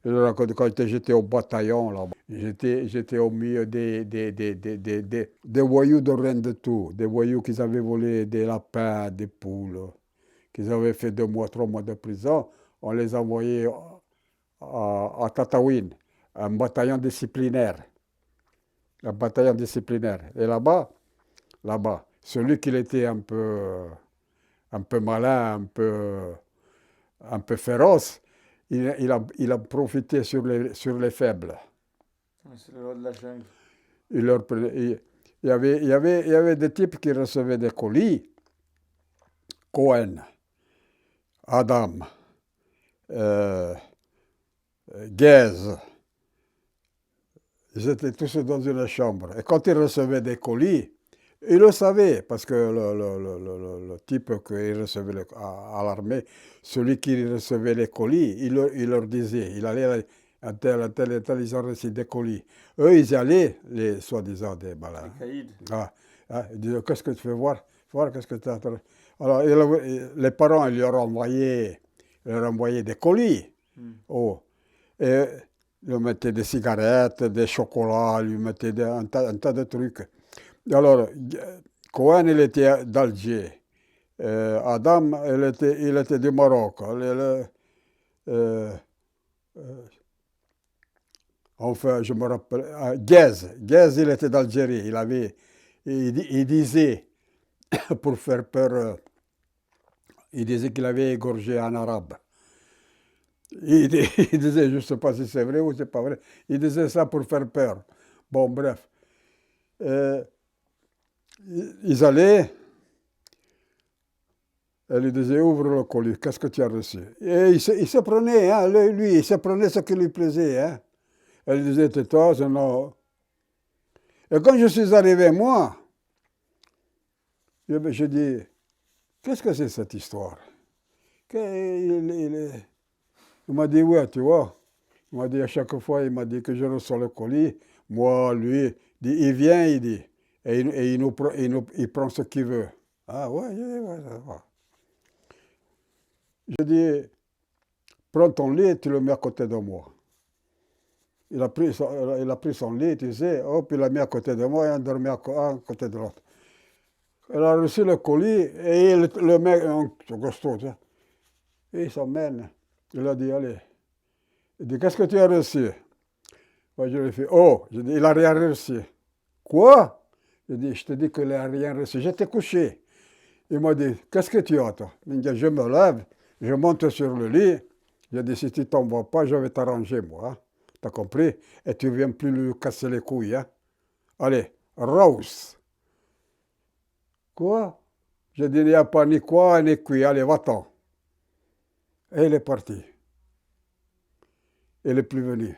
Je raconte quand j'étais au bataillon, là, j'étais au milieu des voyous de rien de tout, des voyous qui avaient volé des lapins, des poules, qu'ils avaient fait 2 mois, 3 mois de prison. On les a envoyés à Tataouine, un bataillon disciplinaire. Un bataillon disciplinaire. Et là-bas, celui qui était un peu malin, un peu féroce, il a profité sur les faibles. C'est le roi de la jungle. Il y avait des types qui recevaient des colis, Cohen, Adam, euh, Guez, ils étaient tous dans une chambre. Et quand ils recevaient des colis, ils le savaient, parce que le type qui recevait à l'armée, celui qui recevait les colis, il leur disait, il allait à tel, ils ont reçu des colis. Eux, ils y allaient, les soi-disant des Les malins. caïds. Ils disaient, qu'est-ce que tu fais voir qu'est-ce que tu as. Alors, les parents, ils leur envoyaient des colis. Hmm. Oh. Et ils lui mettaient des cigarettes, des chocolats, ils lui mettaient un tas de trucs. Alors, Cohen, il était d'Alger. Adam, il était du Maroc. Euh, enfin, je me rappelle. Guez, il était d'Algérie. Il disait, pour faire peur, il disait qu'il avait égorgé un arabe. Il disait, je ne sais pas si c'est vrai ou c'est pas vrai, il disait ça pour faire peur. Bon, bref. Euh, ils allaient, elle lui disait, ouvre le colis, qu'est-ce que tu as reçu? Et il se prenait, hein, lui, il se prenait ce qui lui plaisait. Hein. Elle disait, tais-toi, non. Et quand je suis arrivé, moi, je dis, qu'est-ce que c'est cette histoire? Il m'a dit, ouais, tu vois. Il m'a dit, à chaque fois, il m'a dit que je reçois le colis. Moi, lui, il vient, il dit, et il prend ce qu'il veut. Ah ouais, ouais, ça va. Je dis, prends ton lit et tu le mets à côté de moi. Il a pris son lit, tu sais, hop, il l'a mis à côté de moi et on dormait à côté de l'autre. Il a reçu le colis et le mec, c'est costaud, tu sais, et il s'emmène. Il a dit, allez. Il dit, qu'est-ce que tu as reçu? Moi, je lui ai fait, oh, je dis, il n'a rien reçu. Quoi? Je dis, je te dis qu'il n'a rien reçu. J'étais couché. Il m'a dit, qu'est-ce que tu as, toi? Il dit, je me lève, je monte sur le lit. J'ai dit, si tu ne tombes pas, je vais t'arranger, moi. Hein. T'as compris? Et tu ne viens plus lui casser les couilles. Hein. Allez, Rose. Quoi? J'ai dit, il n'y a pas ni quoi ni qui. Allez, va-t'en. Et il est parti. Il n'est plus venu.